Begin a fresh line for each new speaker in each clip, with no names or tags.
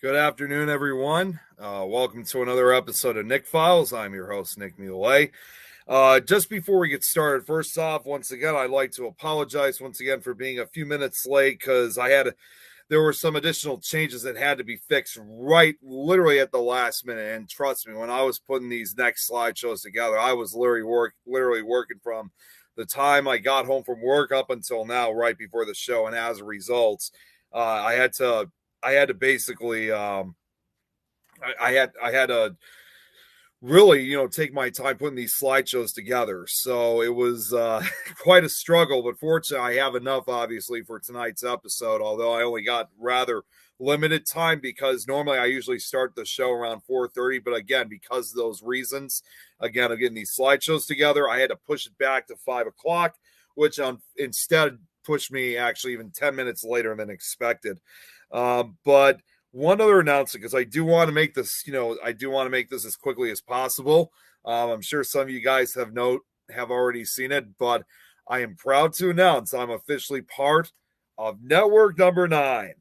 Good afternoon, everyone. Welcome to another episode of Nick Files. I'm your host, Nick Muley. Just before we get started, first off, once again, I'd like to apologize once again for being a few minutes late because there were some additional changes that had to be fixed right literally at the last minute. And trust me, when I was putting these next slideshows together, I was literally working from the time I got home from work up until now, right before the show. And as a result, I had to basically I had to really take my time putting these slideshows together. So it was quite a struggle, but fortunately I have enough obviously for tonight's episode, although I only got rather limited time because normally I usually start the show around 4:30, but again, because of those reasons, again of getting these slideshows together, I had to push it back to 5 o'clock, which instead pushed me actually even 10 minutes later than expected. But one other announcement, because I do want to make this, I do want to make this as quickly as possible. I'm sure some of you guys have already seen it, but I am proud to announce I'm officially part of Network Number 9.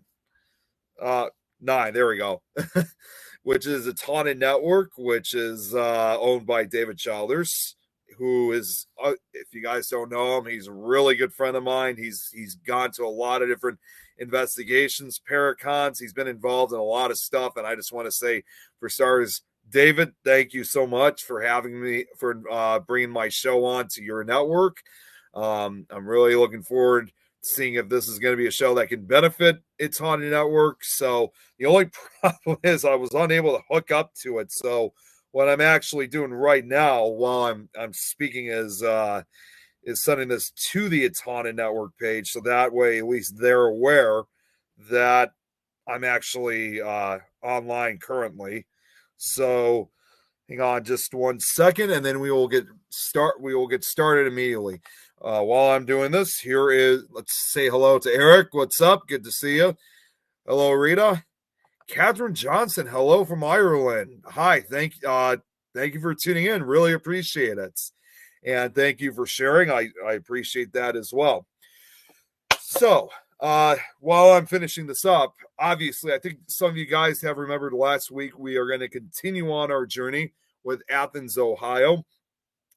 9, there we go. Which is a Taunted Network, which is owned by David Childers, who is, if you guys don't know him, he's a really good friend of mine. He's gone to a lot of different investigations, Paracons. He's been involved in a lot of stuff, and I just want to say, for starters, David, thank you so much for having me, for bringing my show on to your network. I'm really looking forward to seeing if this is going to be a show that can benefit its Haunted Network. So the only problem is I was unable to hook up to it. So what I'm actually doing right now while I'm speaking is sending this to the It's Haunted Network page, so that way at least they're aware that I'm actually online currently. So hang on just 1 second, and then we will get started immediately. While I'm doing this, let's say hello to Eric. What's up? Good to see you. Hello, Rita. Catherine Johnson, hello from Ireland. Hi, thank you for tuning in. Really appreciate it. And thank you for sharing. I appreciate that as well. So, while I'm finishing this up, obviously, I think some of you guys have remembered last week we are going to continue on our journey with Athens, Ohio.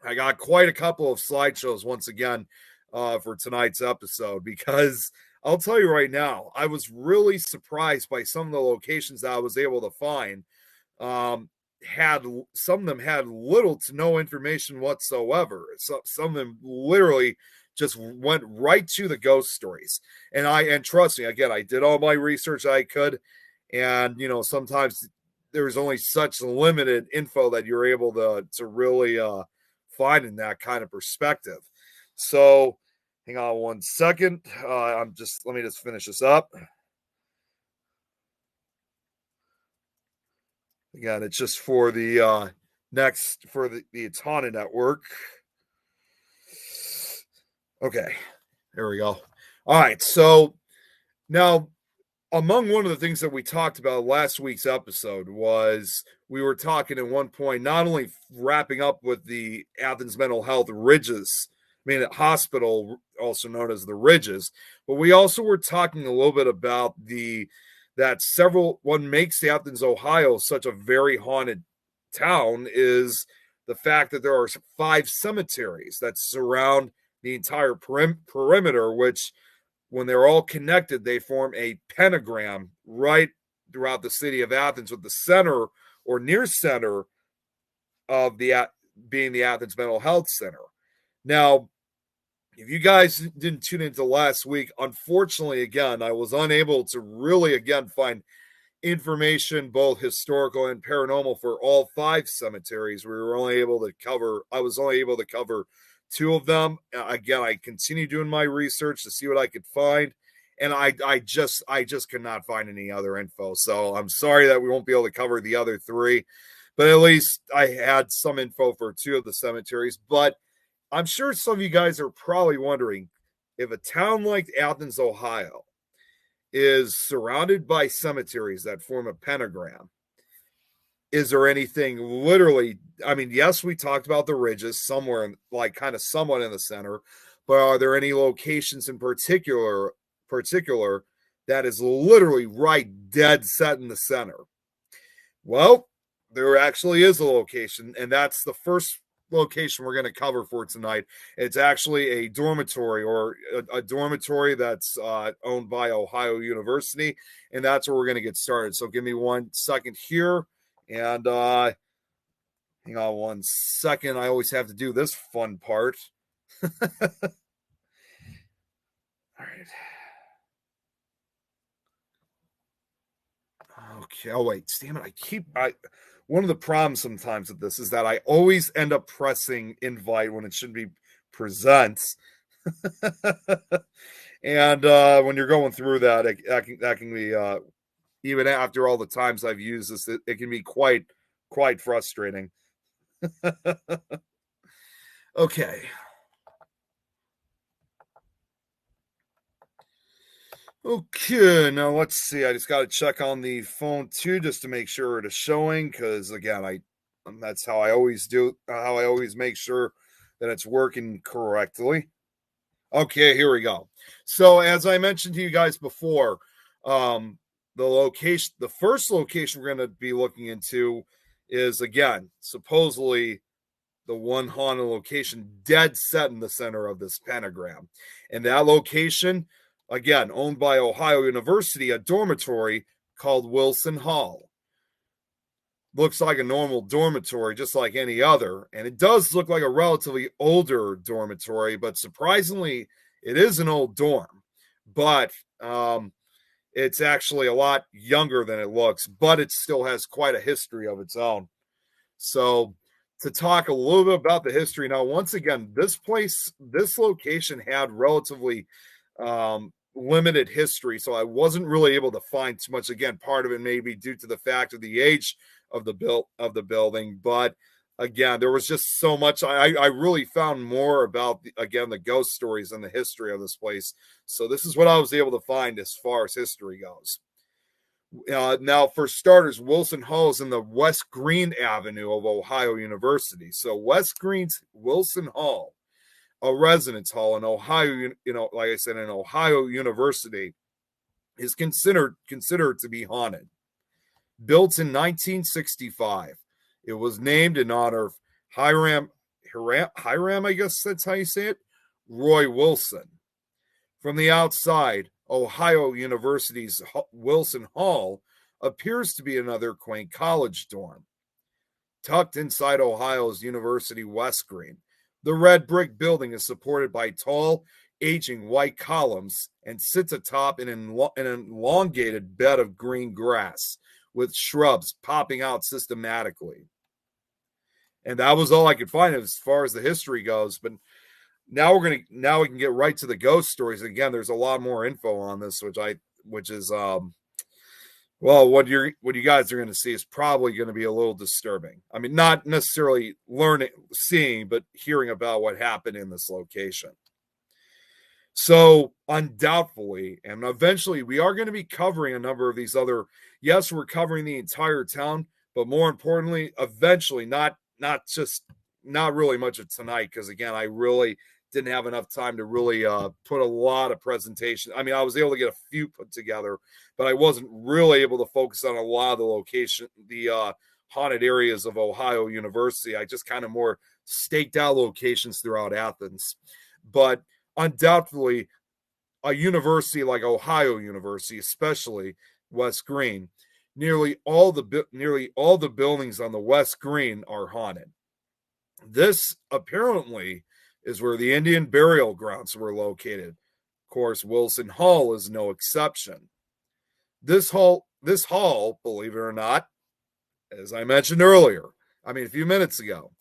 I got quite a couple of slideshows once again for tonight's episode because I'll tell you right now, I was really surprised by some of the locations that I was able to find. Some of them had little to no information whatsoever. Some of them literally just went right to the ghost stories. And trust me, again, I did all my research I could. And, sometimes there's only such limited info that you're able to really find in that kind of perspective. So hang on 1 second. Let me just finish this up. Again, it's just for the It's Haunted Network. Okay, there we go. All right, so now among one of the things that we talked about last week's episode was we were talking at one point not only wrapping up with the Athens Mental Health Ridges, hospital, also known as the Ridges, but we also were talking a little bit about what makes Athens, Ohio such a very haunted town is the fact that there are 5 cemeteries that surround the entire perimeter, which when they're all connected, they form a pentagram right throughout the city of Athens, with the center or near center of being the Athens Mental Health Center. Now, if you guys didn't tune into last week, unfortunately, again, I was unable to really, again, find information, both historical and paranormal, for all 5 cemeteries. I was only able to cover 2 of them. Again, I continue doing my research to see what I could find, and I just could not find any other info. So I'm sorry that we won't be able to cover the other 3, but at least I had some info for 2 of the cemeteries. But I'm sure some of you guys are probably wondering, if a town like Athens, Ohio is surrounded by cemeteries that form a pentagram, is there anything literally, yes, we talked about the Ridges somewhere, kind of somewhat in the center, but are there any locations in particular that is literally right dead set in the center. Well, there actually is a location, and that's the first location we're going to cover for tonight. It's actually a dormitory, or a dormitory that's owned by Ohio University, and that's where we're going to get started. So give me 1 second here, and hang on 1 second. I always have to do this fun part. All right. Okay. Oh wait, damn it! One of the problems sometimes with this is that I always end up pressing invite when it should be presents. And when you're going through that, that can be even after all the times I've used this, it can be quite frustrating. Okay. Okay, now let's see. I just got to check on the phone too, just to make sure it is showing. Because again, that's how I always do. How I always make sure that it's working correctly. Okay, here we go. So as I mentioned to you guys before, the first location we're going to be looking into is again supposedly the one haunted location dead set in the center of this pentagram, and that location again, owned by Ohio University, a dormitory called Wilson Hall. Looks like a normal dormitory, just like any other. And it does look like a relatively older dormitory, but surprisingly, it is an old dorm. But it's actually a lot younger than it looks, but it still has quite a history of its own. So, to talk a little bit about the history now, once again, this location had relatively limited history, so I wasn't really able to find too much. Again, part of it may be due to the fact of the age of the building, but again, there was just so much. I really found more about the ghost stories and the history of this place. So this is what I was able to find as far as history goes. Now, for starters, Wilson Hall is in the West Green Avenue of Ohio University. So West Green's Wilson Hall, a residence hall in Ohio, like I said, in Ohio University, is considered to be haunted. Built in 1965, it was named in honor of Hiram, I guess that's how you say it, Roy Wilson. From the outside, Ohio University's Wilson Hall appears to be another quaint college dorm. Tucked inside Ohio's University West Green, the red brick building is supported by tall, aging white columns and sits atop an elongated bed of green grass with shrubs popping out systematically. And that was all I could find as far as the history goes. But now we can get right to the ghost stories. Again, there's a lot more info on this, which is well, what you guys are going to see is probably going to be a little disturbing. I mean, not necessarily seeing, but hearing about what happened in this location. So undoubtedly, and eventually, we are going to be covering a number of these other. Yes, we're covering the entire town, but more importantly, eventually, not really much of tonight, because again, I really didn't have enough time to really put a lot of presentation. I mean, I was able to get a few put together, but I wasn't really able to focus on a lot of the haunted areas of Ohio University. I just kind of more staked out locations throughout Athens. But undoubtedly, a university like Ohio University, especially West Green, nearly all the buildings on the West Green are haunted. This apparently is where the Indian burial grounds were located. Of course, Wilson Hall is no exception. This hall, believe it or not, as I mentioned earlier, a few minutes ago,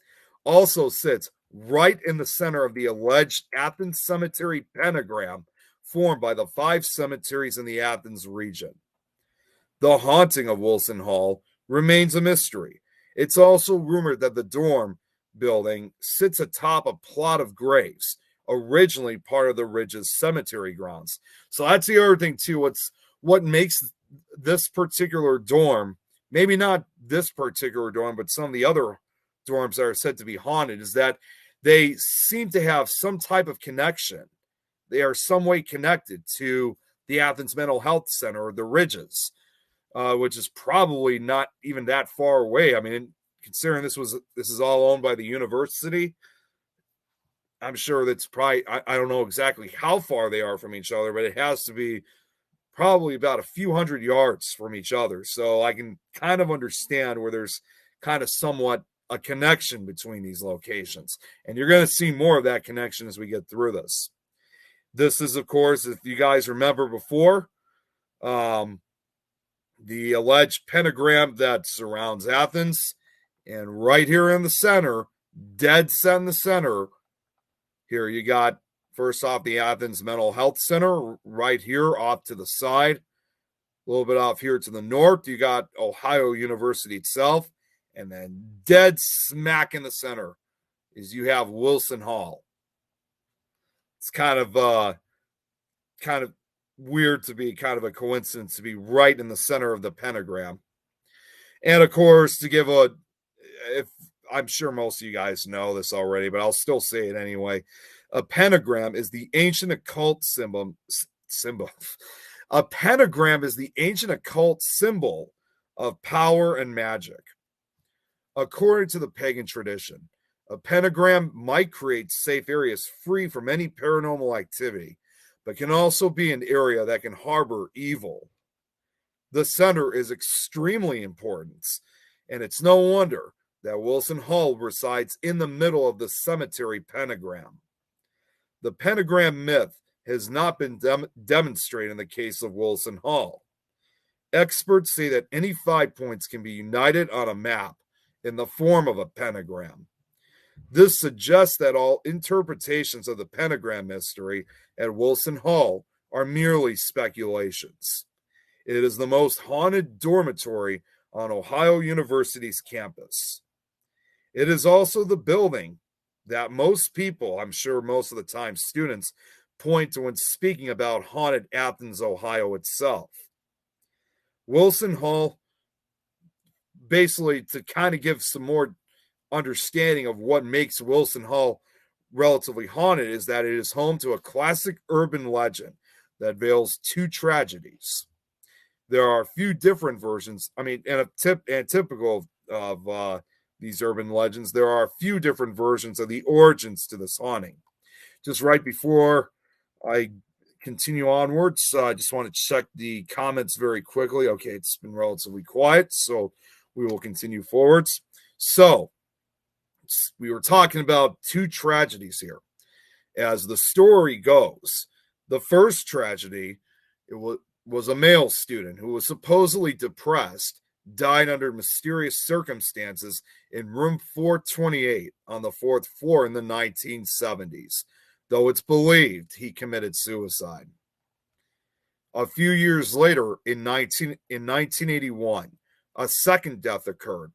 also sits right in the center of the alleged Athens cemetery pentagram formed by the 5 cemeteries in the Athens region. The haunting of Wilson Hall remains a mystery. It's also rumored that the dorm building sits atop a plot of graves, originally part of the Ridges cemetery grounds. So that's the other thing too. What makes this particular dorm, maybe not this particular dorm, but some of the other dorms that are said to be haunted, is that they seem to have some type of connection. They are some way connected to the Athens Mental Health Center, or the Ridges, which is probably not even that far away. I mean, considering this is all owned by the university, I'm sure that's probably, I don't know exactly how far they are from each other, but it has to be probably about a few hundred yards from each other. So I can kind of understand where there's kind of somewhat a connection between these locations. And you're going to see more of that connection as we get through this. This is, of course, if you guys remember before, the alleged pentagram that surrounds Athens. And right here in the center, dead set in the center, here you got, first off, the Athens Mental Health Center right here off to the side. A little bit off here to the north, you got Ohio University itself. And then dead smack in the center is you have Wilson Hall. It's kind of weird to be kind of a coincidence to be right in the center of the pentagram. And of course, to give if I'm sure most of you guys know this already, but I'll still say it anyway. A pentagram is the ancient occult symbol. A pentagram is the ancient occult symbol of power and magic. According to the pagan tradition, a pentagram might create safe areas free from any paranormal activity, but can also be an area that can harbor evil. The center is extremely important, and it's no wonder that Wilson Hall resides in the middle of the cemetery pentagram. The pentagram myth has not been demonstrated in the case of Wilson Hall. Experts say that any 5 points can be united on a map in the form of a pentagram. This suggests that all interpretations of the pentagram mystery at Wilson Hall are merely speculations. It is the most haunted dormitory on Ohio University's campus. It is also the building that most people, I'm sure most of the time students, point to when speaking about haunted Athens, Ohio itself. Wilson Hall, basically to kind of give some more understanding of what makes Wilson Hall relatively haunted, is that it is home to a classic urban legend that veils two tragedies. There are a few different versions. I mean, and typical of these urban legends, there are a few different versions of the origins to this haunting. Just right before I continue onwards, I just want to check the comments very quickly. Okay, it's been relatively quiet, so we will continue forwards. So, we were talking about two tragedies here. As the story goes, the first tragedy, it was a male student who was supposedly depressed, died under mysterious circumstances in room 428 on the fourth floor in the 1970s, though it's believed he committed suicide. A few years later, in 1981, a second death occurred.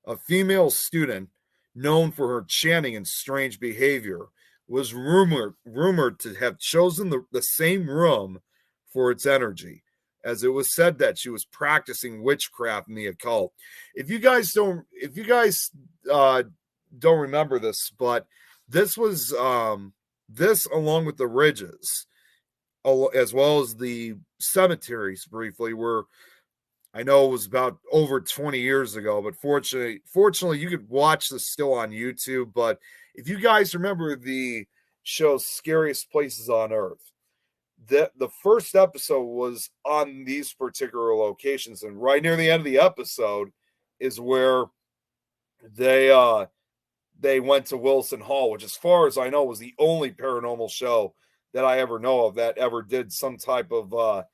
A female student, known for her chanting and strange behavior, was rumored to have chosen the same room for its energy, as it was said that she was practicing witchcraft in the occult. If you guys don't remember this, but this was this, along with the Ridges, as well as the cemeteries, briefly, were, I know it was about over 20 years ago, but fortunately, you could watch this still on YouTube. But if you guys remember the show Scariest Places on Earth, the first episode was on these particular locations, and right near the end of the episode is where they went to Wilson Hall, which, as far as I know, was the only paranormal show that I ever know of that ever did some type of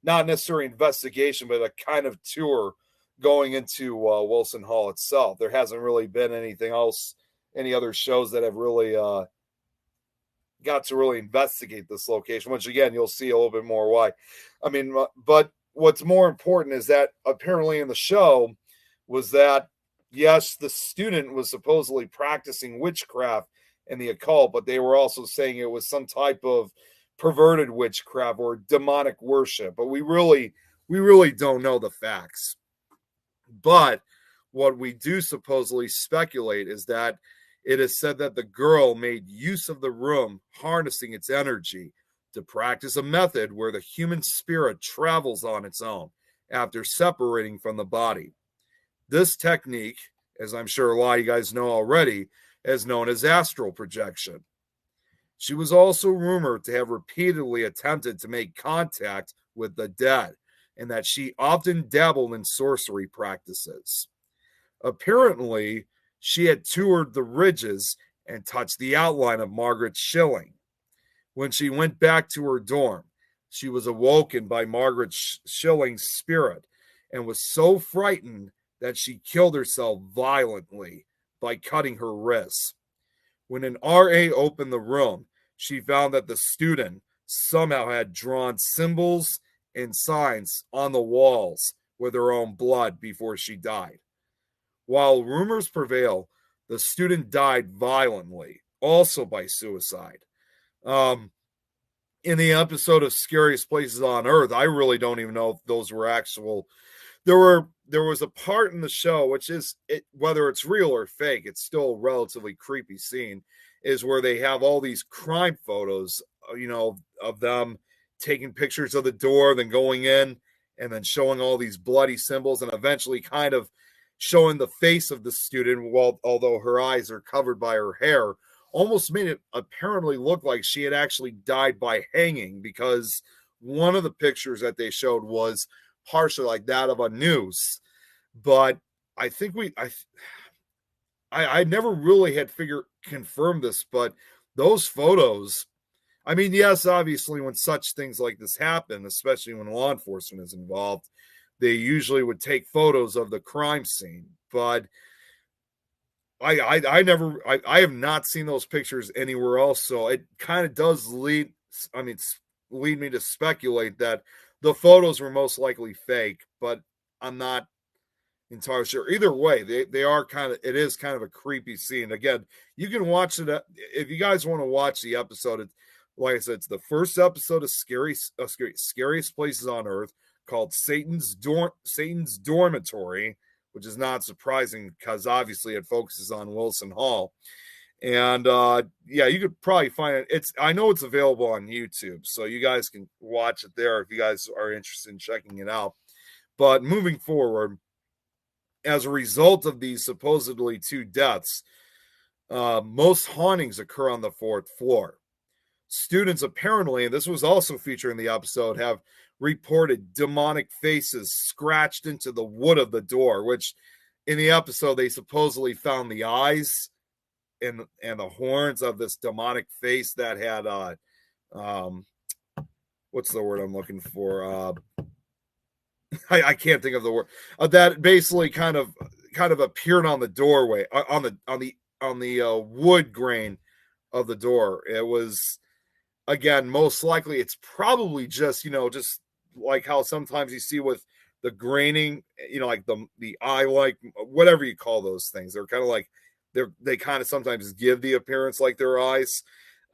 not necessarily investigation, but a kind of tour going into Wilson Hall itself. There hasn't really been anything else, any other shows that have really got to really investigate this location, which again, you'll see a little bit more why. I mean, but what's more important is that apparently in the show was that, yes, the student was supposedly practicing witchcraft and the occult, but they were also saying it was some type of perverted witchcraft or demonic worship. But we really don't know the facts. But what we do supposedly speculate is that it is said that the girl made use of the room, harnessing its energy, to practice a method where the human spirit travels on its own after separating from the body. This technique, as I'm sure a lot of you guys know already, is known as astral projection. She was also rumored to have repeatedly attempted to make contact with the dead, and that she often dabbled in sorcery practices. Apparently, she had toured the ridges and touched the outline of Margaret Schilling. When she went back to her dorm, she was awoken by Margaret Schilling's spirit and was so frightened that she killed herself violently by cutting her wrists. When an RA opened the room, she found that the student somehow had drawn symbols and signs on the walls with her own blood before she died. While rumors prevail, the student died violently, also by suicide. In the episode of Scariest Places on Earth, I really don't even know if those were actual. There was a part in the show, which is whether it's real or fake, it's still a relatively creepy scene, is where they have all these crime photos, of them taking pictures of the door, then going in, and then showing all these bloody symbols, and eventually kind of showing the face of the student, although her eyes are covered by her hair, almost made it apparently look like she had actually died by hanging, because one of the pictures that they showed was partially like that of a noose. But I think I never really had confirmed this, but those photos, I mean, yes, obviously when such things like this happen, especially when law enforcement is involved, they usually would take photos of the crime scene. But I have not seen those pictures anywhere else. So it kind of does lead me to speculate that the photos were most likely fake, but I'm not entirely sure. Either way, it is kind of a creepy scene. Again, you can watch it if you guys want to watch the episode. Like I said, it's the first episode of Scariest Places on Earth, called Satan's Dormitory, which is not surprising because obviously it focuses on Wilson Hall. And you could probably find it. I know it's available on YouTube, so you guys can watch it there if you guys are interested in checking it out. But moving forward, as a result of these supposedly 2 deaths, most hauntings occur on the 4th floor. Students apparently, and this was also featured in the episode, have reported demonic faces scratched into the wood of the door, which in the episode they supposedly found the eyes and the horns of this demonic face that had what's the word I'm looking for? I can't think of the word that basically kind of appeared on the doorway, on the wood grain of the door. It was, again, most likely it's probably just like how sometimes you see with the graining, like the eye, like whatever you call those things. They're kind of like they kind of sometimes give the appearance like their eyes.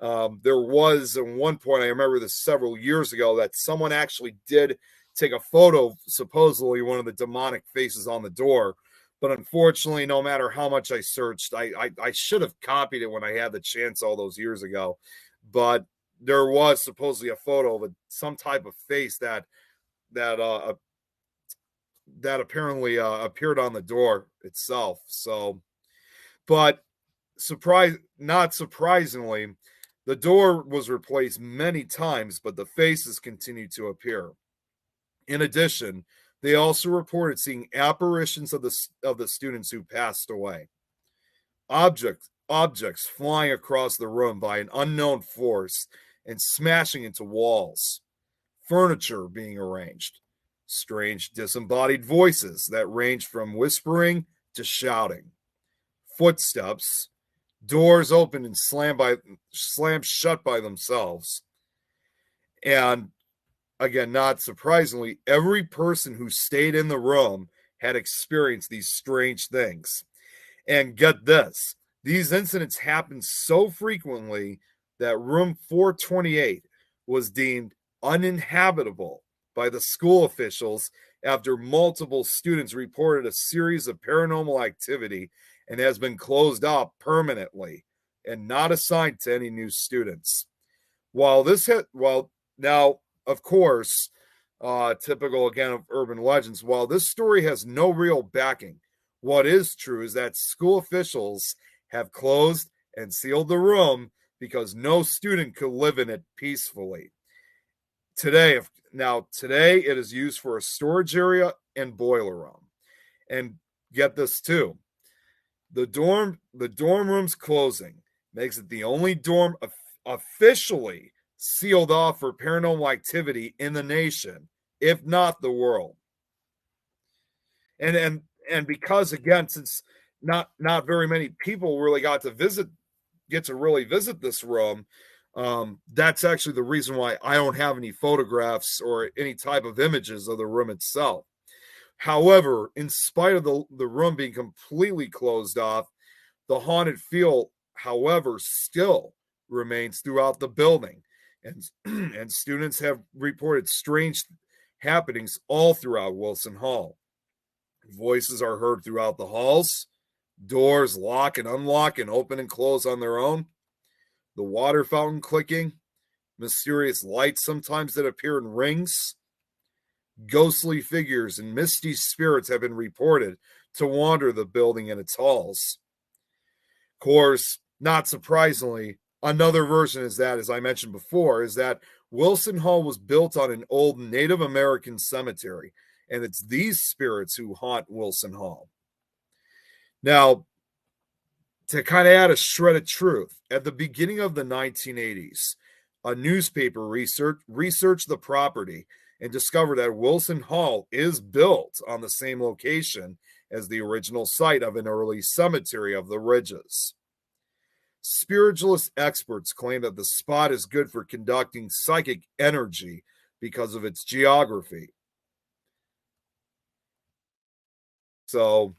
There was at one point, I remember this several years ago, that someone actually did take a photo, supposedly one of the demonic faces on the door. But unfortunately, no matter how much I searched, I should have copied it when I had the chance all those years ago. But there was supposedly a photo of some type of face that apparently appeared on the door itself. So, but not surprisingly, the door was replaced many times, but the faces continued to appear. In addition, they also reported seeing apparitions of the students who passed away. Objects flying across the room by an unknown force and smashing into walls. Furniture being arranged. Strange disembodied voices that ranged from whispering to shouting. Footsteps. Doors open and slammed shut by themselves. And again, not surprisingly, every person who stayed in the room had experienced these strange things. And get this, these incidents happened so frequently that room 428 was deemed uninhabitable by the school officials after multiple students reported a series of paranormal activity, and has been closed off permanently and not assigned to any new students. While now, of course, typical again of urban legends, while this story has no real backing, what is true is that school officials have closed and sealed the room because no student could live in it peacefully. Today it is used for a storage area and boiler room. And get this too, the dorm room's closing makes it the only dorm officially sealed off for paranormal activity in the nation, if not the world. And because again, since not very many people really get to really visit this room, that's actually the reason why I don't have any photographs or any type of images of the room itself. However, in spite of the room being completely closed off, the haunted feel, however, still remains throughout the building. And, and students have reported strange happenings all throughout Wilson Hall. Voices are heard throughout the halls, doors lock and unlock and open and close on their own, the water fountain clicking, mysterious lights sometimes that appear in rings. Ghostly figures and misty spirits have been reported to wander the building and its halls. Of course, not surprisingly, another version is that, as I mentioned before, is that Wilson Hall was built on an old Native American cemetery, and it's these spirits who haunt Wilson Hall. Now, to kind of add a shred of truth, at the beginning of the 1980s, a newspaper researched the property and discovered that Wilson Hall is built on the same location as the original site of an early cemetery of the Ridges. Spiritualist experts claim that the spot is good for conducting psychic energy because of its geography. So,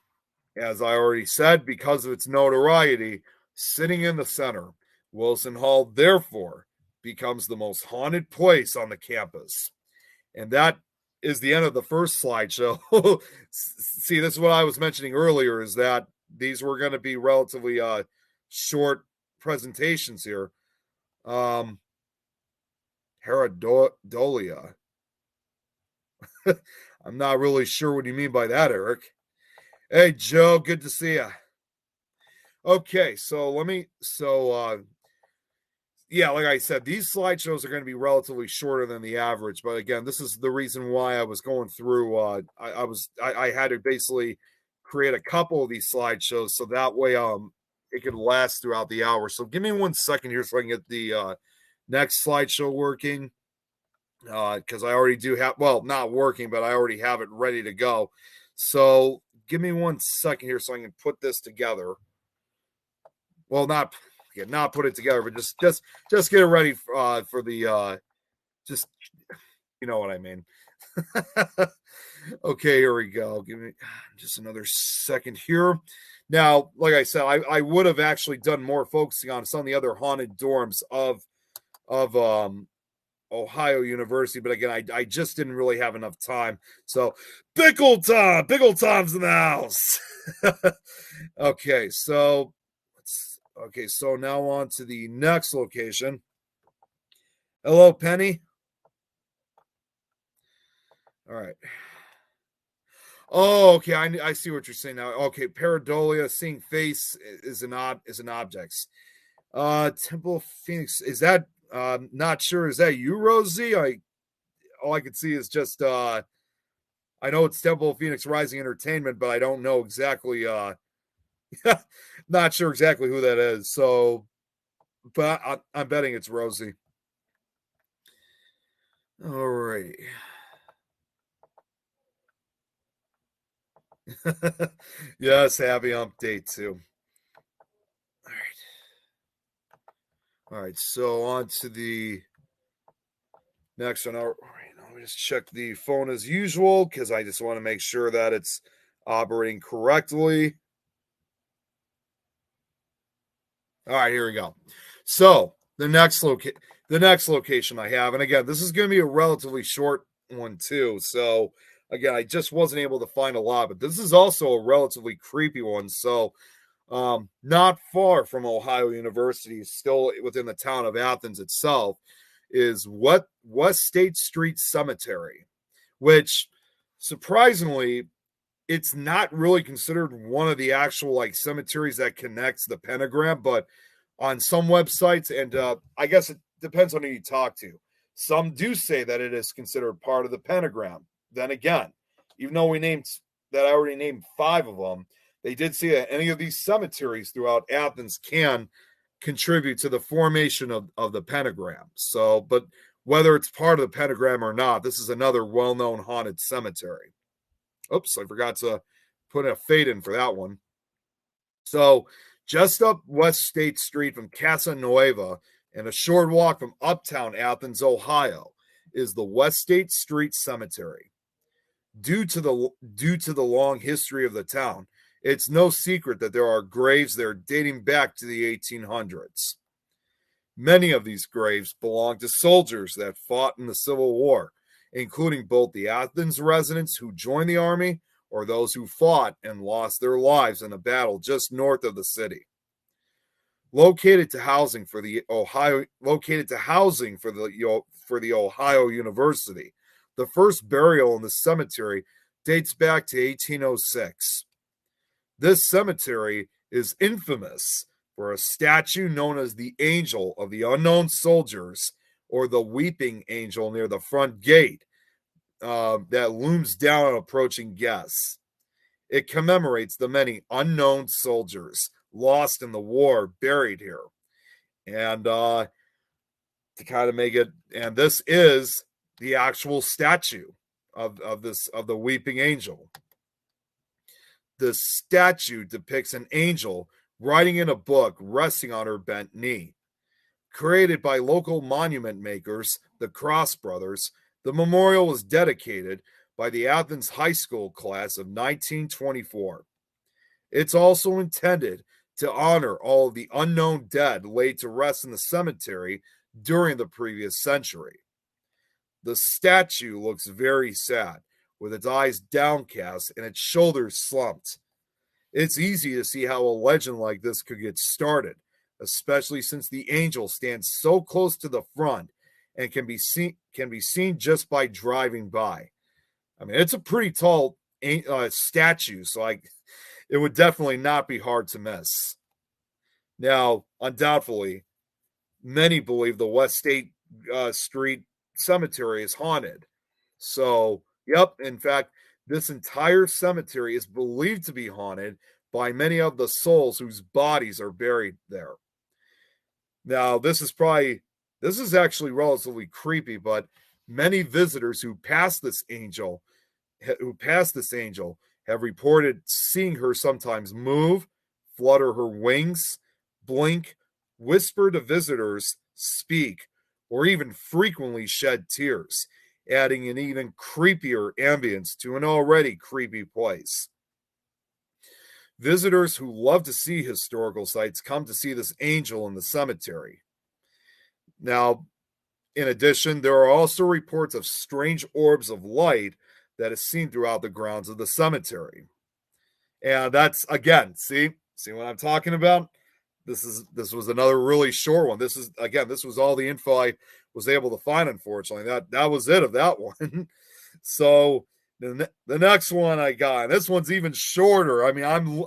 as I already said, because of its notoriety, sitting in the center, Wilson Hall therefore becomes the most haunted place on the campus. And that is the end of the first slideshow. See, this is what I was mentioning earlier, is that these were going to be relatively short presentations here. Heradolia. I'm not really sure what you mean by that, Eric. Hey, Joe, good to see you. Okay, yeah, like I said, these slideshows are going to be relatively shorter than the average. But again, this is the reason why I was going through. I had to basically create a couple of these slideshows so that way it could last throughout the hour. So give me 1 second here so I can get the next slideshow working, because I already do have, well, not working, but I already have it ready to go. So give me 1 second here so I can put this together. Well, not put it together, but just get it ready for the just, you know what I mean. Okay, here we go. Give me just another second here. Now, like I said, I would have actually done more focusing on some of the other haunted dorms of Ohio University, but again, I just didn't really have enough time. So Pickle Tom's in the house. Okay, so now on to the next location. Hello, Penny. All right. Oh, okay. I see what you're saying now. Okay, pareidolia, seeing face is an object. Temple of Phoenix, is that not sure. Is that you, Rosie? All I can see is just I know it's Temple of Phoenix Rising Entertainment, but I don't know exactly not sure exactly who that is. So, but I'm betting it's Rosie. All right. Yes, happy hump day too. All right. So on to the next one. All right, let me just check the phone as usual because I just want to make sure that it's operating correctly. All right, here we go. So the next location I have, and again, this is going to be a relatively short one too. So again, I just wasn't able to find a lot, but this is also a relatively creepy one. So not far from Ohio University, still within the town of Athens itself. is what West State Street Cemetery, which surprisingly, it's not really considered one of the actual like cemeteries that connects the pentagram, but on some websites, and I guess it depends on who you talk to. Some do say that it is considered part of the pentagram. Then again, even though I already named 5 of them, they did say that any of these cemeteries throughout Athens can contribute to the formation of the pentagram. So, but whether it's part of the pentagram or not, this is another well-known haunted cemetery. Oops, I forgot to put a fade in for that one. So, just up West State Street from Casa Nueva and a short walk from uptown Athens, Ohio, is the West State Street Cemetery. Due to the long history of the town, it's no secret that there are graves there dating back to the 1800s. Many of these graves belong to soldiers that fought in the Civil War, including both the Athens residents who joined the army or those who fought and lost their lives in a battle just north of the city. Located to housing for the Ohio University, the first burial in the cemetery dates back to 1806. This cemetery is infamous for a statue known as the Angel of the Unknown Soldiers, or the Weeping Angel, near the front gate that looms down on approaching guests. It commemorates the many unknown soldiers lost in the war buried here. And to kind of make it, and this is the actual statue of the Weeping Angel. The statue depicts an angel writing in a book resting on her bent knee. Created by local monument makers, the Cross Brothers, the memorial was dedicated by the Athens High School class of 1924. It's also intended to honor all of the unknown dead laid to rest in the cemetery during the previous century. The statue looks very sad, with its eyes downcast and its shoulders slumped. It's easy to see how a legend like this could get started, especially since the angel stands so close to the front and can be seen just by driving by. I mean, it's a pretty tall statue, so it would definitely not be hard to miss. Now, undoubtedly, many believe the West State Street Cemetery is haunted. So, yep, in fact, this entire cemetery is believed to be haunted by many of the souls whose bodies are buried there. Now, this is actually relatively creepy, but many visitors who pass this angel have reported seeing her sometimes move, flutter her wings, blink, whisper to visitors, speak, or even frequently shed tears, adding an even creepier ambience to an already creepy place. Visitors who love to see historical sites come to see this angel in the cemetery. Now, in addition, there are also reports of strange orbs of light that is seen throughout the grounds of the cemetery. And that's, again, see what I'm talking about? This was another really short one. This was all the info I was able to find, unfortunately. That was it of that one. So the next one I got, and this one's even shorter. I mean,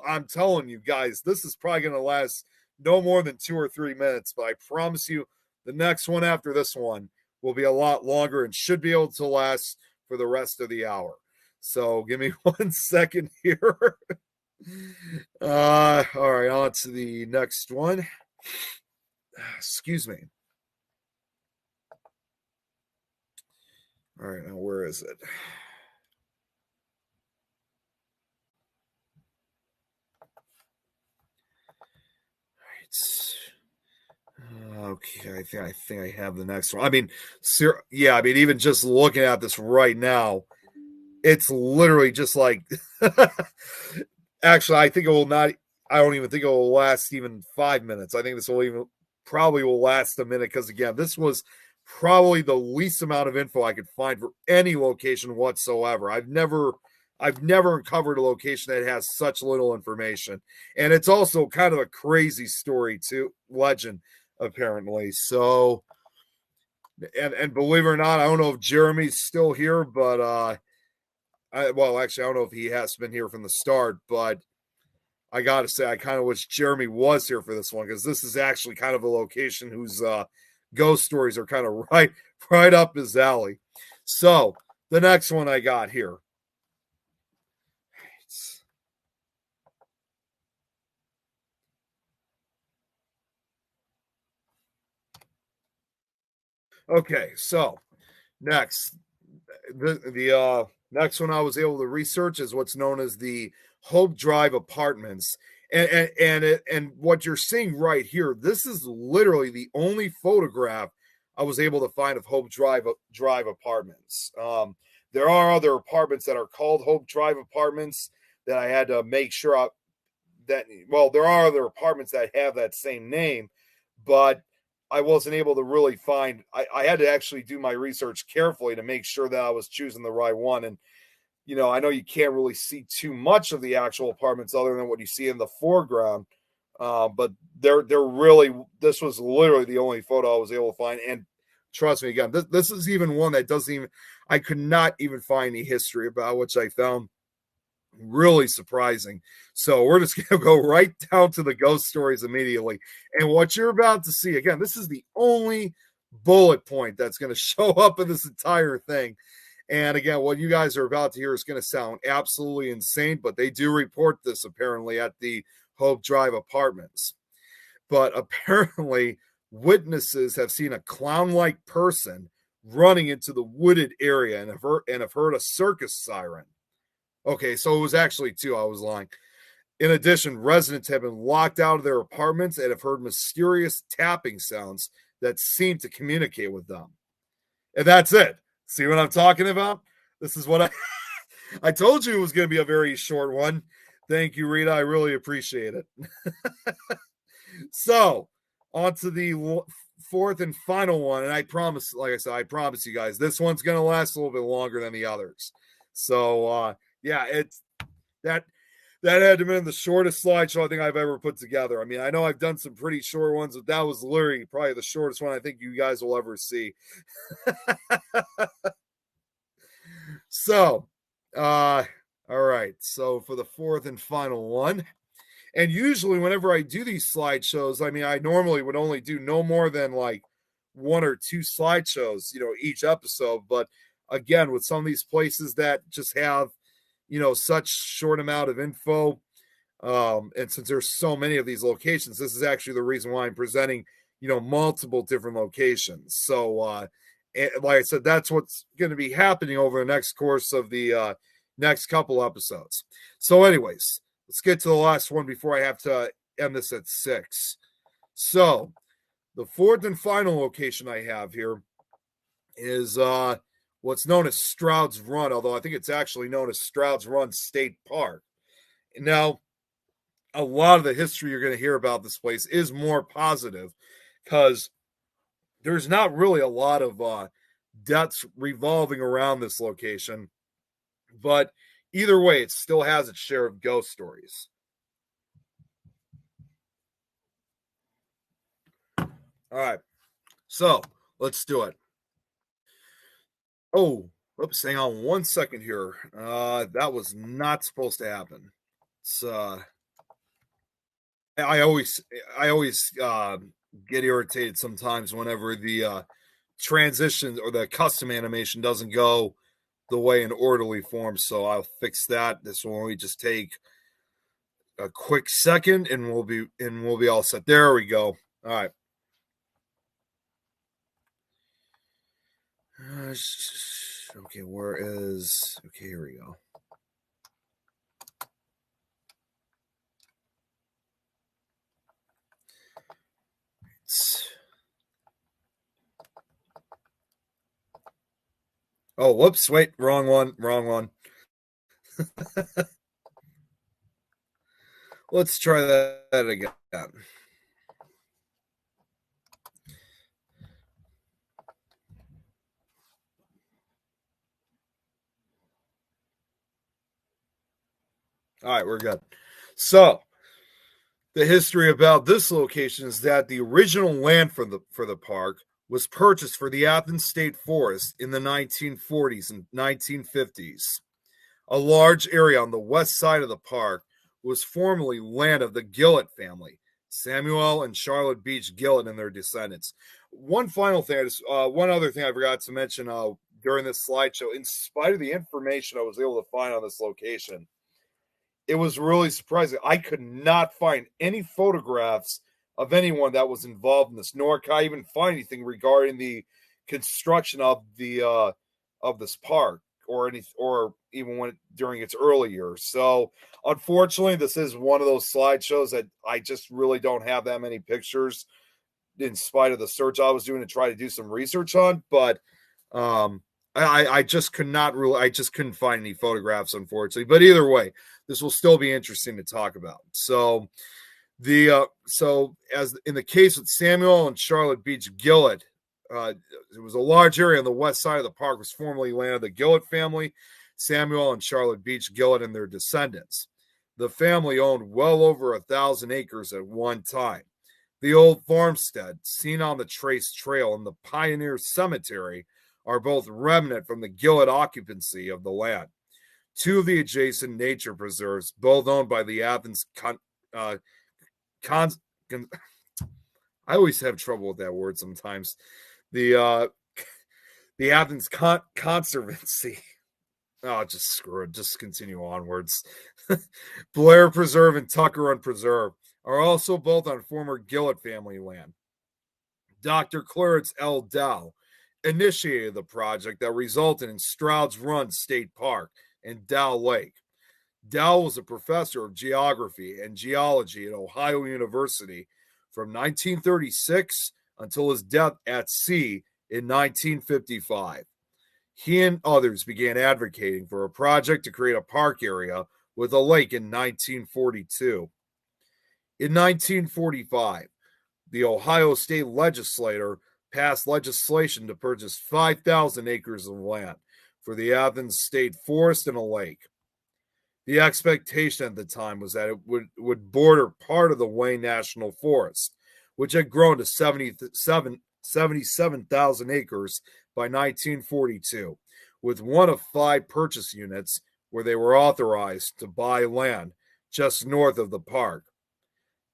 I'm telling you guys, this is probably going to last no more than 2 or 3 minutes, but I promise you the next one after this one will be a lot longer and should be able to last for the rest of the hour. So give me 1 second here. All right, on to the next one. Excuse me. All right, now where is it? Okay, I think I have the next one. I mean, even just looking at this right now, it's literally just like. Actually, I think it will not. I don't even think it will last even 5 minutes. I think this probably will last a minute because again, this was probably the least amount of info I could find for any location whatsoever. I've never uncovered a location that has such little information, and it's also kind of a crazy story too, legend apparently. So And believe it or not, I don't know if Jeremy's still here, but well, actually, I don't know if he has been here from the start, but I got to say, I kind of wish Jeremy was here for this one because this is actually kind of a location whose ghost stories are kind of right up his alley. So the next one I got here. Okay, so next, the next one I was able to research is what's known as the Hope Drive Apartments. And what you're seeing right here, this is literally the only photograph I was able to find of Hope Drive Apartments. There are other apartments that are called Hope Drive Apartments that I had to make sure that, well, there are other apartments that have that same name, but I wasn't able to really find. I had to actually do my research carefully to make sure that I was choosing the right one. And I know you can't really see too much of the actual apartments other than what you see in the foreground. But they're really, this was literally the only photo I was able to find. And trust me, again, this is even one that doesn't even, I could not even find any history about, which I found really surprising. So we're just going to go right down to the ghost stories immediately. And what you're about to see, again, this is the only bullet point that's going to show up in this entire thing. And again, what you guys are about to hear is going to sound absolutely insane, but they do report this apparently at the Hope Drive Apartments. But apparently, witnesses have seen a clown-like person running into the wooded area and have heard a circus siren. Okay, so it was actually two. I was lying. In addition, residents have been locked out of their apartments and have heard mysterious tapping sounds that seem to communicate with them. And that's it. See what I'm talking about? This is what I told you it was going to be a very short one. Thank you, Rita. I really appreciate it. So, on to the fourth and final one. And I promise, like I said, I promise you guys, this one's going to last a little bit longer than the others. So, yeah, it's that had to have been the shortest slideshow I think I've ever put together. I mean, I know I've done some pretty short ones, but that was literally probably the shortest one I think you guys will ever see. So, all right. So for the fourth and final one, and usually whenever I do these slideshows, I mean, I normally would only do no more than like one or two slideshows, each episode. But again, with some of these places that just have, such short amount of info, and since there's so many of these locations, this is actually the reason why I'm presenting, multiple different locations. So, like I said, that's what's going to be happening over the next course of the next couple episodes. So, anyways, let's get to the last one before I have to end this at 6. So, the fourth and final location I have here is what's known as Stroud's Run, although I think it's actually known as Stroud's Run State Park. Now, a lot of the history you're going to hear about this place is more positive because there's not really a lot of deaths revolving around this location. But either way, it still has its share of ghost stories. All right. So let's do it. Oh, oops, hang on 1 second here. That was not supposed to happen. It's I always get irritated sometimes whenever the transition or the custom animation doesn't go the way in orderly form. So I'll fix that. This will only just take a quick second, and we'll be all set. There we go. All right. Okay, where is? Okay, here we go. Oh, whoops! Wait, wrong one. Let's try that again. All right, we're good. So, the history about this location is that the original land for the park was purchased for the Athens State Forest in the 1940s and 1950s. A large area on the west side of the park was formerly land of the Gillett family, Samuel and Charlotte Beach Gillett and their descendants. One final thing, one other thing I forgot to mention during this slideshow, in spite of the information I was able to find on this location, it was really surprising. I could not find any photographs of anyone that was involved in this, nor could I even find anything regarding the construction of this park or even when during its early years. So unfortunately, this is one of those slideshows that I just really don't have that many pictures, in spite of the search I was doing to try to do some research on. But I just could not really, I just couldn't find any photographs, unfortunately. But either way, this will still be interesting to talk about. So so as in the case with Samuel and Charlotte Beach Gillett, it was a large area on the west side of the park was formerly land of the Gillett family, Samuel and Charlotte Beach Gillett and their descendants. The family owned well over 1,000 acres at one time. The old farmstead, seen on the Trace Trail and the Pioneer Cemetery, are both remnant from the Gillett occupancy of the land. Two of the adjacent nature preserves, both owned by the Athens I always have trouble with that word sometimes. The Athens Conservancy. Oh, just screw it. Just continue onwards. Blair Preserve and Tucker Run Preserve are also both on former Gillett family land. Dr. Clarence L. Dow initiated the project that resulted in Stroud's Run State Park and Dow Lake. Dow was a professor of geography and geology at Ohio University from 1936 until his death at sea in 1955. He and others began advocating for a project to create a park area with a lake in 1942. In 1945, the Ohio State Legislature passed legislation to purchase 5,000 acres of land for the Athens State Forest and a lake. The expectation at the time was that it would border part of the Wayne National Forest, which had grown to 77,000 acres by 1942, with one of 5 purchase units where they were authorized to buy land just north of the park.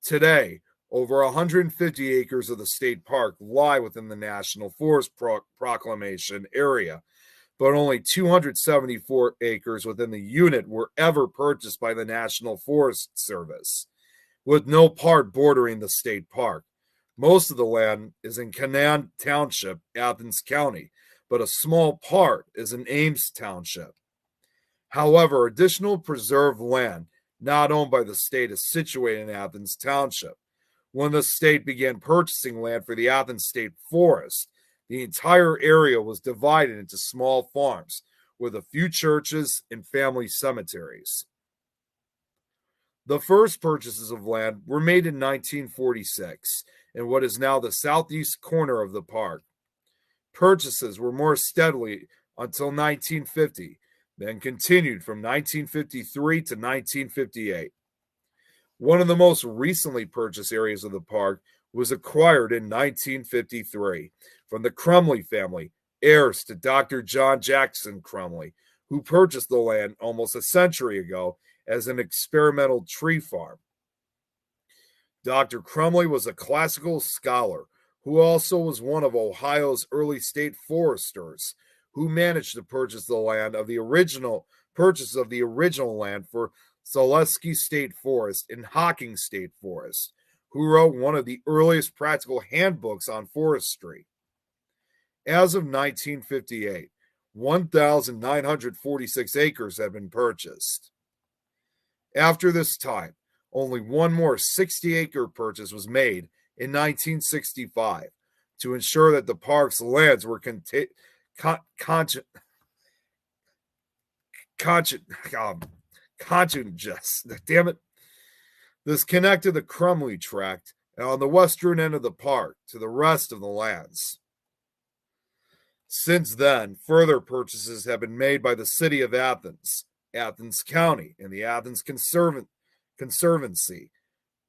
Today, over 150 acres of the state park lie within the National Forest Proclamation area, but only 274 acres within the unit were ever purchased by the National Forest Service, with no part bordering the state park. Most of the land is in Canaan Township, Athens County, but a small part is in Ames Township. However, additional preserved land not owned by the state is situated in Athens Township. When the state began purchasing land for the Athens State Forest, the entire area was divided into small farms with a few churches and family cemeteries. The first purchases of land were made in 1946 in what is now the southeast corner of the park. Purchases were more steadily until 1950, then continued from 1953 to 1958. One of the most recently purchased areas of the park was acquired in 1953 from the Crumley family, heirs to Dr. John Jackson Crumley, who purchased the land almost a century ago as an experimental tree farm. Dr. Crumley was a classical scholar who also was one of Ohio's early state foresters who managed to purchase the land of the original land for Zaleski State Forest and Hocking State Forest, who wrote one of the earliest practical handbooks on forestry. As of 1958, 1,946 acres had been purchased. After this time, only one more 60-acre purchase was made in 1965 to ensure that the park's lands were contiguous. Damn it. This connected the Crumley Tract on the western end of the park to the rest of the lands. Since then, further purchases have been made by the city of Athens, Athens County, and the Athens Conservancy,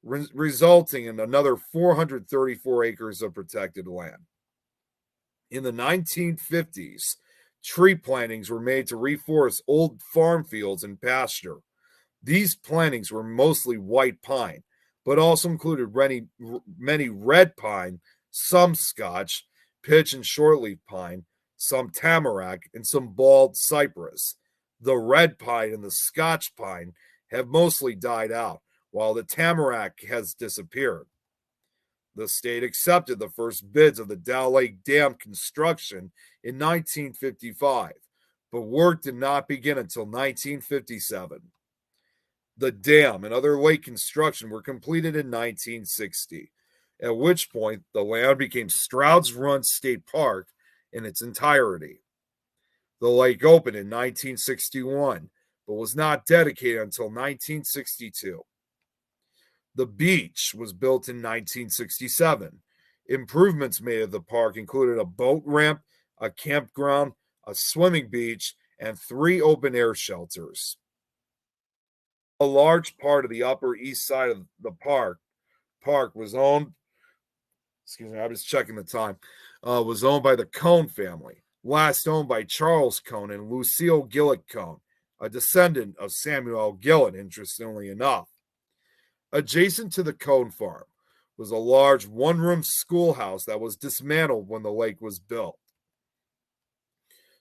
resulting in another 434 acres of protected land. In the 1950s, tree plantings were made to reforest old farm fields and pasture. These plantings were mostly white pine, but also included many red pine, some Scotch, pitch and shortleaf pine, some tamarack, and some bald cypress. The red pine and the Scotch pine have mostly died out, while the tamarack has disappeared. The state accepted the first bids of the Dow Lake Dam construction in 1955, but work did not begin until 1957. The dam and other lake construction were completed in 1960, at which point the land became Stroud's Run State Park in its entirety. The lake opened in 1961, but was not dedicated until 1962. The beach was built in 1967. Improvements made of the park included a boat ramp, a campground, a swimming beach, and 3 open air shelters. A large part of the upper east side of the park was owned, excuse me, I was checking the time, was owned by the Cone family, last owned by Charles Cone and Lucille Gillett Cone, a descendant of Samuel Gillett, interestingly enough. Adjacent to the Cone farm was a large one-room schoolhouse that was dismantled when the lake was built.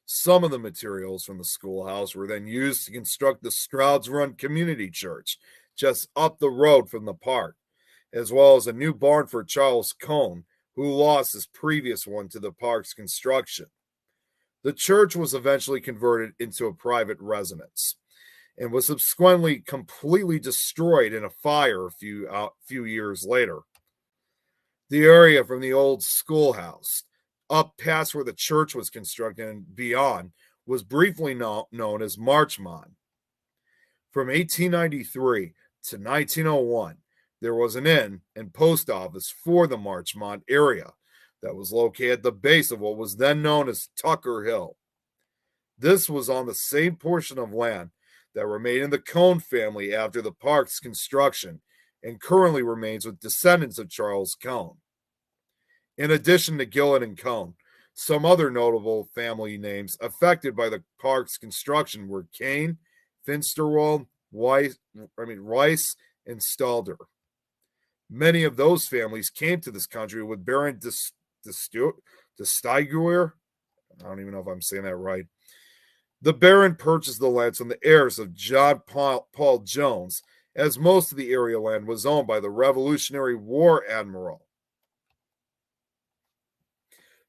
Some of the materials from the schoolhouse were then used to construct the Stroud's Run Community Church, just up the road from the park, as well as a new barn for Charles Cone, who lost his previous one to the park's construction. The church was eventually converted into a private residence and was subsequently completely destroyed in a fire a few years later. The area from the old schoolhouse up past where the church was constructed and beyond was briefly known as Marchmont. From 1893 to 1901, there was an inn and post office for the Marchmont area that was located at the base of what was then known as Tucker Hill. This was on the same portion of land that remained in the Cone family after the park's construction and currently remains with descendants of Charles Cone. In addition to Gillett and Cone, some other notable family names affected by the park's construction were Kane, Finsterwald, Rice, and Stalder. Many of those families came to this country with Baron de Steiger. I don't even know if I'm saying that right. The Baron purchased the lands from the heirs of John Paul Jones, as most of the area land was owned by the Revolutionary War admiral.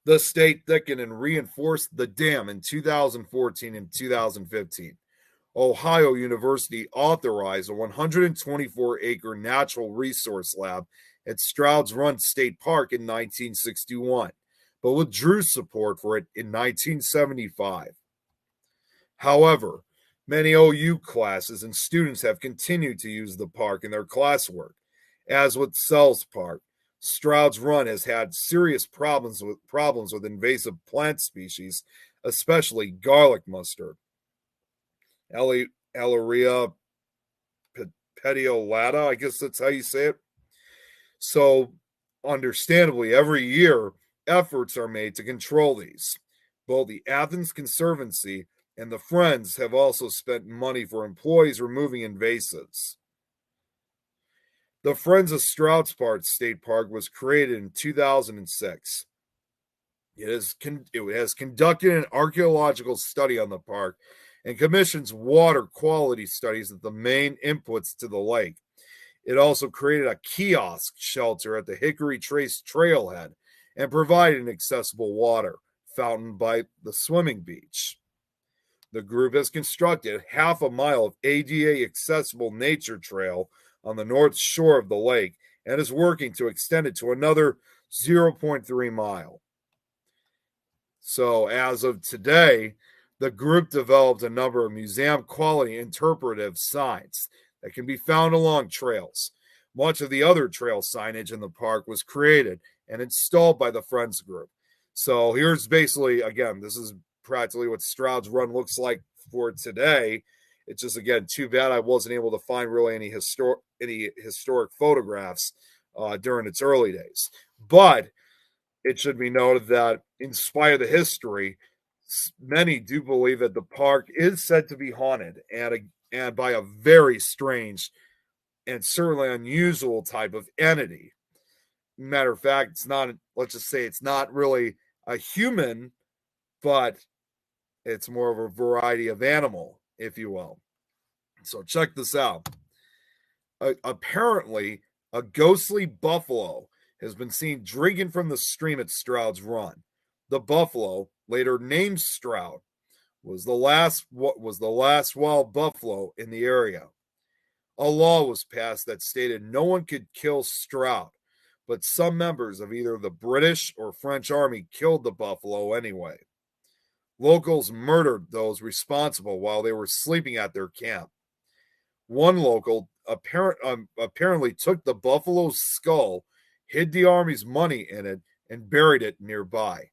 The state thickened and reinforced the dam in 2014 and 2015. Ohio University authorized a 124-acre natural resource lab at Stroud's Run State Park in 1961, but withdrew support for it in 1975. However, many OU classes and students have continued to use the park in their classwork. As with Sells Park, Stroud's Run has had serious problems with invasive plant species, especially garlic mustard. Elleria petiolata, I guess that's how you say it. So, understandably, every year efforts are made to control these. Both the Athens Conservancy and the Friends have also spent money for employees removing invasives. The Friends of Stroud's State Park was created in 2006. It has conducted an archaeological study on the park and commissions water quality studies of the main inputs to the lake. It also created a kiosk shelter at the Hickory Trace trailhead and provided an accessible water fountain by the swimming beach. The group has constructed half a mile of ADA accessible nature trail on the north shore of the lake and is working to extend it to another 0.3 mile. So, as of today, the group developed a number of museum quality interpretive signs that can be found along trails. Much of the other trail signage in the park was created and installed by the Friends group. So here's basically, again, this is practically what Stroud's Run looks like for today. It's just, again, too bad I wasn't able to find really any historic photographs during its early days. But it should be noted that, in spite of the history, many do believe that the park is said to be haunted and by a very strange and certainly unusual type of entity. Matter of fact, it's not, let's just say it's not really a human, but it's more of a variety of animal, if you will. So check this out. Apparently, a ghostly buffalo has been seen drinking from the stream at Stroud's Run. The buffalo, later named Stroud, was the last wild buffalo in the area. A law was passed that stated no one could kill Stroud, but some members of either the British or French army killed the buffalo anyway. Locals murdered those responsible while they were sleeping at their camp. One local apparently took the buffalo's skull, hid the army's money in it, and buried it nearby.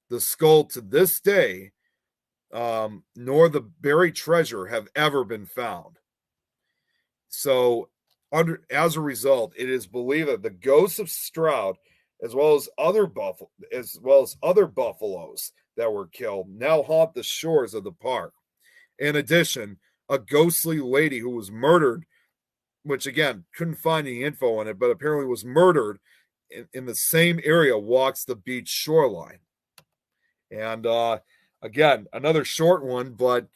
The skull to this day, nor the buried treasure have ever been found. So, as a result, it is believed that the ghosts of Stroud, as well as other buffaloes that were killed, now haunt the shores of the park. In addition, a ghostly lady who was murdered, which again couldn't find any info on it, but apparently was murdered in the same area, walks the beach shoreline. And again, another short one, but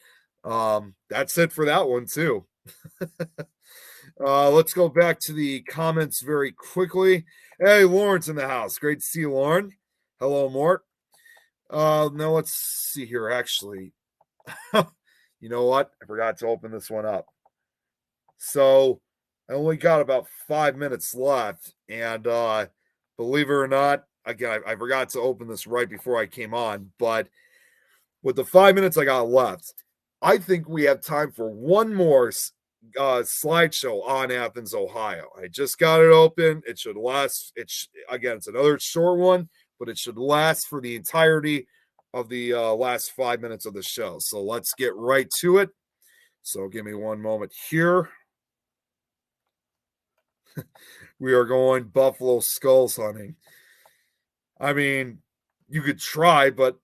that's it for that one too. Let's go back to the comments very quickly. Hey, Lauren's in the house. Great to see you, Lauren. Hello, Mort. Now let's see here. Actually, you know what? I forgot to open this one up. So I only got about 5 minutes left. And believe it or not, again, I forgot to open this right before I came on. But with the 5 minutes I got left, I think we have time for one more slideshow on Athens, Ohio. I just got it open. It should last. Again, it's another short one, but it should last for the entirety of the last 5 minutes of the show. So let's get right to it. So give me one moment here. We are going buffalo skulls hunting. I mean, you could try, but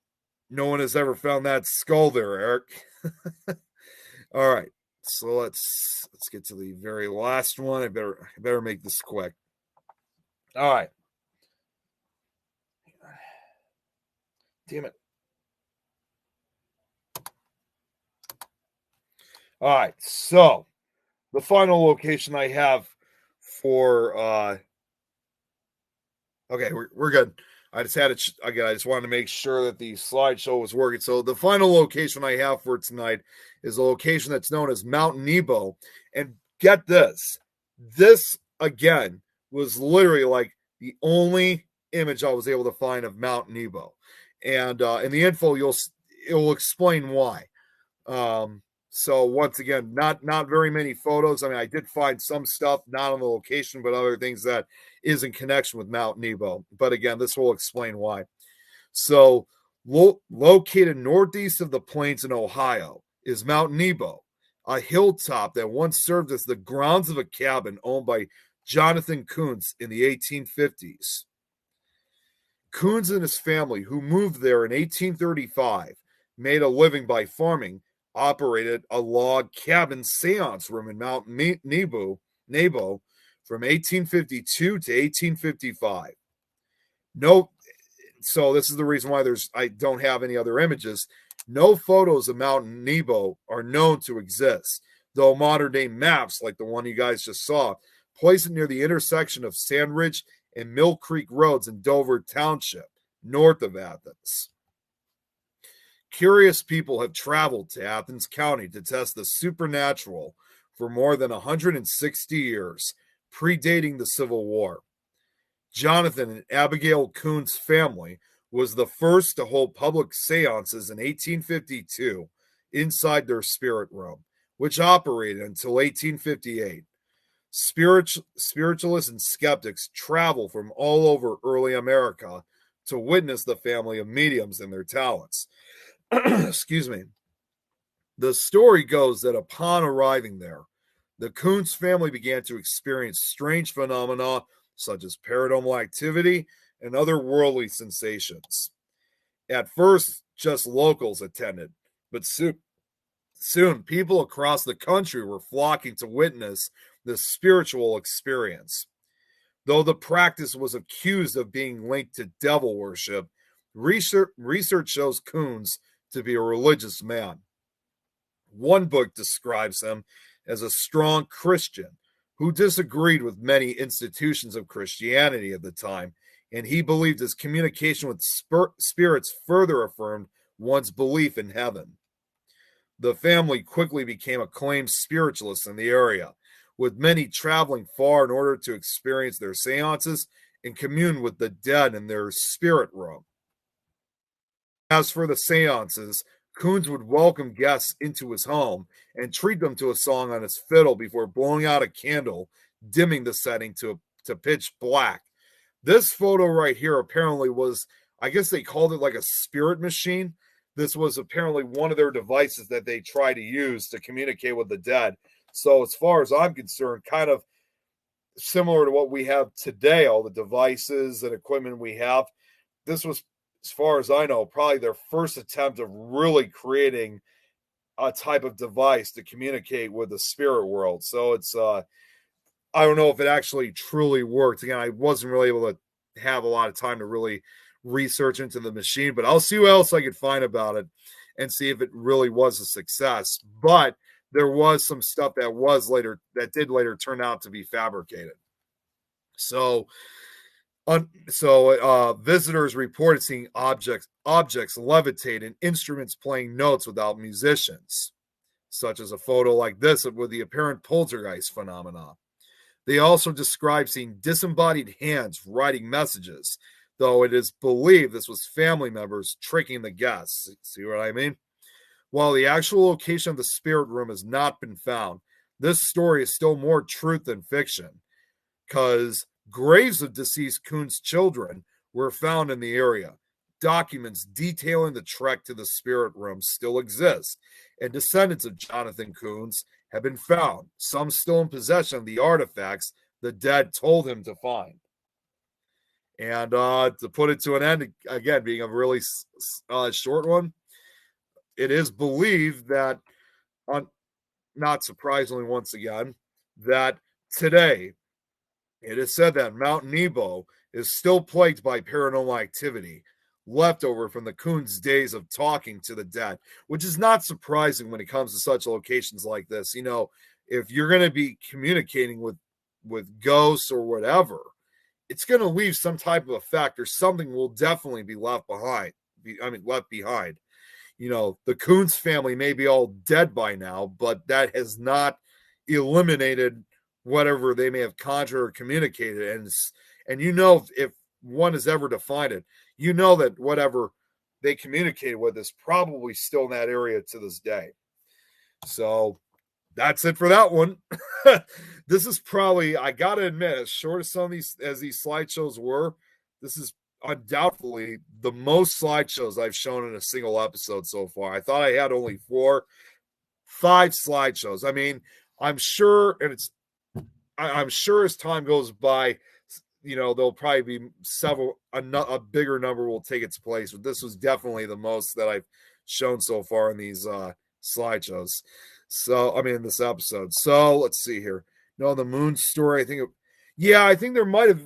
no one has ever found that skull there, Eric. All right. So let's get to the very last one. I better make this quick. All right. Damn it. All right. So the final location I have for okay, we're good. I just had it again. I just wanted to make sure that the slideshow was working. So the final location I have for tonight is a location that's known as Mount Nebo. And get this, this again was literally like the only image I was able to find of Mount Nebo. And in the info, it will explain why. So once again, not very many photos. I mean, I did find some stuff not on the location, but other things that is in connection with Mount Nebo. But again, this will explain why. So located northeast of the plains in Ohio is Mount Nebo, a hilltop that once served as the grounds of a cabin owned by Jonathan Coons in the 1850s. Coons and his family, who moved there in 1835, made a living by farming, operated a log cabin seance room in Mount Nebo from 1852 to 1855. So this is the reason why I don't have any other images. No photos of Mount Nebo are known to exist, though modern day maps, like the one you guys just saw, place it near the intersection of Sand Ridge and Mill Creek roads in Dover Township, north of Athens. Curious people have traveled to Athens County to test the supernatural for more than 160 years, predating the Civil War. Jonathan and Abigail Coons' family was the first to hold public seances in 1852 inside their spirit room, which operated until 1858. Spiritualists and skeptics travel from all over early America to witness the family of mediums and their talents. Excuse me. The story goes that upon arriving there, the Coons family began to experience strange phenomena such as paranormal activity and other worldly sensations. At first, just locals attended, but soon people across the country were flocking to witness this spiritual experience. Though the practice was accused of being linked to devil worship, research shows Coons to be a religious man. One book describes him as a strong Christian who disagreed with many institutions of Christianity at the time, and he believed his communication with spirits further affirmed one's belief in heaven. The family quickly became acclaimed spiritualists in the area, with many traveling far in order to experience their seances and commune with the dead in their spirit room. As for the seances, Coons would welcome guests into his home and treat them to a song on his fiddle before blowing out a candle, dimming the setting to pitch black. This photo right here apparently was, I guess they called it like a spirit machine. This was apparently one of their devices that they try to use to communicate with the dead. So as far as I'm concerned, kind of similar to what we have today, all the devices and equipment we have. This was, as far as I know, probably their first attempt of really creating a type of device to communicate with the spirit world. So it's I don't know if it actually truly worked. Again, I wasn't really able to have a lot of time to really research into the machine, but I'll see what else I could find about it and see if it really was a success. But there was some stuff that did later turn out to be fabricated. So visitors reported seeing objects levitate and instruments playing notes without musicians, such as a photo like this with the apparent poltergeist phenomena. They also described seeing disembodied hands writing messages, though it is believed this was family members tricking the guests. See what I mean? While the actual location of the spirit room has not been found, this story is still more truth than fiction, because graves of deceased Coons children were found in the area. Documents detailing the trek to the spirit room still exist, and descendants of Jonathan Coons have been found, some still in possession of the artifacts the dead told him to find. And to put it to an end, again, being a really short one, it is believed that, not surprisingly once again, that today it is said that Mount Nebo is still plagued by paranormal activity, left over from the Coons' days of talking to the dead, which is not surprising when it comes to such locations like this. You know, if you're going to be communicating with ghosts or whatever, it's going to leave some type of effect, or something will definitely be left behind. Left behind. You know, the Coons family may be all dead by now, but that has not eliminated whatever they may have conjured or communicated. And you know, if one has ever defined it, you know that whatever they communicated with is probably still in that area to this day. So that's it for that one. This is probably, I gotta admit, as short as some of these slideshows were, this is undoubtedly the most slideshows I've shown in a single episode so far. I thought I had only 5 slideshows. I mean, I'm sure as time goes by, you know, there'll probably be a bigger number will take its place, but this was definitely the most that I've shown so far in these slideshows. So, I mean, this episode. So let's see here. No, the moon story. I think there might have,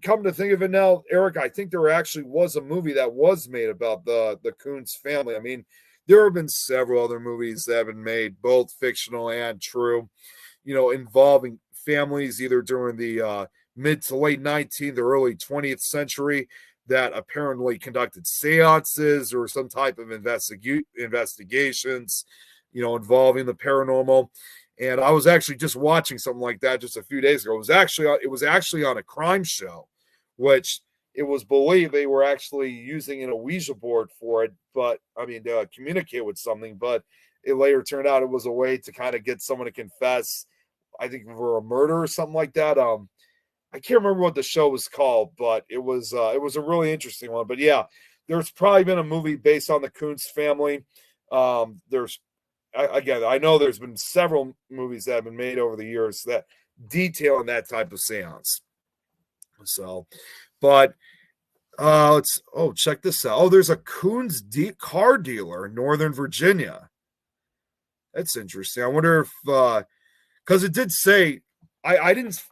come to think of it now, Eric, I think there actually was a movie that was made about the Coons family. I mean, there have been several other movies that have been made, both fictional and true, you know, involving families either during the mid to late 19th or early 20th century that apparently conducted seances or some type of investigations, you know, involving the paranormal. And I was actually just watching something like that just a few days ago. It was actually on a crime show, which it was believed they were actually using a Ouija board for it, but I mean, to communicate with something. But it later turned out it was a way to kind of get someone to confess, I think, for a murder or something like that. I can't remember what the show was called, but it was a really interesting one. But yeah, there's probably been a movie based on the Coons family. I know there's been several movies that have been made over the years that detail on that type of seance. So, but check this out. Oh, there's a Coons car dealer in Northern Virginia. That's interesting. I wonder if because it did say I didn't.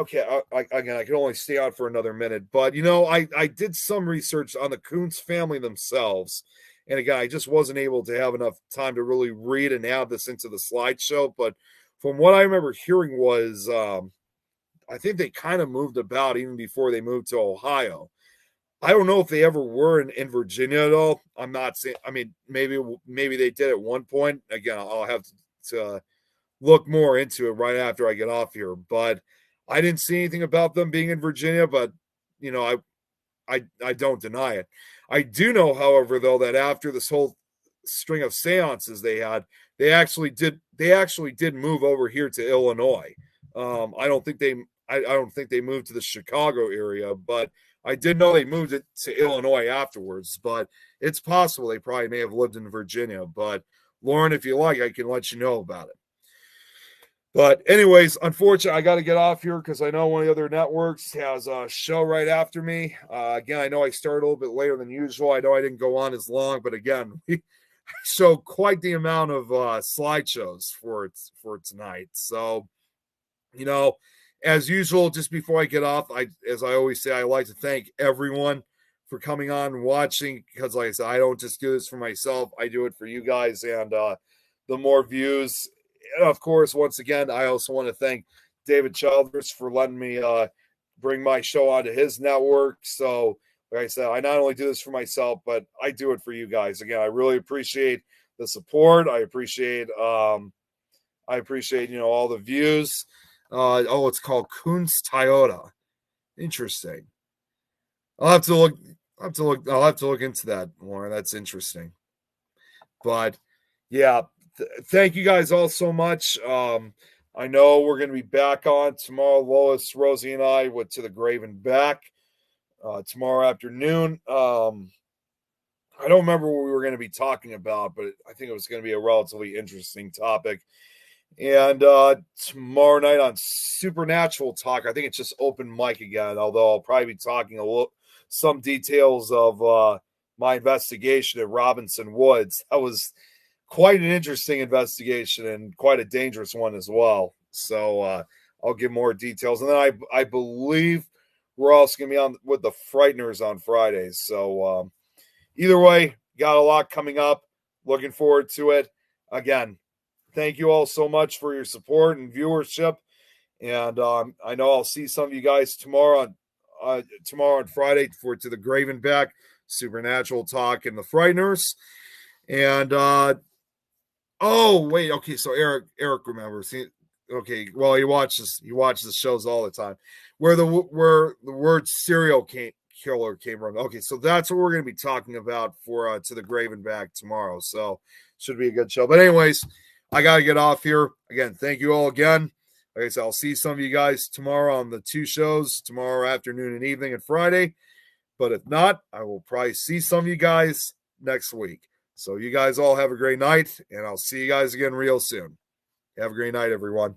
Okay, again, I can only stay on for another minute, but I did some research on the Coons family themselves, and again, I just wasn't able to have enough time to really read and add this into the slideshow. But from what I remember hearing was, I think they kind of moved about even before they moved to Ohio. I don't know if they ever were in Virginia at all. I'm not saying. I mean, maybe they did at one point. Again, I'll have to look more into it right after I get off here. But I didn't see anything about them being in Virginia. But you know, I don't deny it. I do know, however, though, that after this whole string of seances they had, they actually did move over here to Illinois. I don't think I don't think they moved to the Chicago area, but I did know they moved it to Illinois afterwards. But it's possible they probably may have lived in Virginia. But Lauren, if you like, I can let you know about it. But anyways, unfortunately, I got to get off here because I know one of the other networks has a show right after me. Again, I know I started a little bit later than usual. I know I didn't go on as long, but again, we show quite the amount of slideshows for tonight. So, you know, as usual, just before I get off, as I always say, I like to thank everyone for coming on and watching because, like I said, I don't just do this for myself. I do it for you guys, and the more views. And of course, once again, I also want to thank David Childers for letting me bring my show onto his network. So, like I said, I not only do this for myself, but I do it for you guys. Again, I really appreciate the support. I appreciate all the views. It's called Kunz Toyota. Interesting. I'll have to look. I'll have to look into that more. That's interesting. But yeah, thank you guys all so much. I know we're going to be back on tomorrow. Lois, Rosie, and I went to the Grave and Back tomorrow afternoon. I don't remember what we were going to be talking about, but I think it was going to be a relatively interesting topic. And tomorrow night on Supernatural Talk, I think it's just open mic again, although I'll probably be talking some details of my investigation at Robinson Woods. That was quite an interesting investigation and quite a dangerous one as well. So I'll give more details. And then I believe we're also going to be on with the Frighteners on Fridays. So either way, got a lot coming up. Looking forward to it. Again, thank you all so much for your support and viewership. And I know I'll see some of you guys tomorrow on Friday to the Grave and Back Supernatural Talk and the Frighteners. And oh wait, okay, so Eric remembers. Okay, well he watches the shows all the time. Where the word serial killer came from. Okay, so that's what we're going to be talking about for to the Grave and Back tomorrow. So should be a good show. But anyways, I got to get off here. Again, thank you all again. Like I said, I'll see some of you guys tomorrow on the two shows, tomorrow afternoon and evening and Friday. But if not, I will probably see some of you guys next week. So you guys all have a great night, and I'll see you guys again real soon. Have a great night, everyone.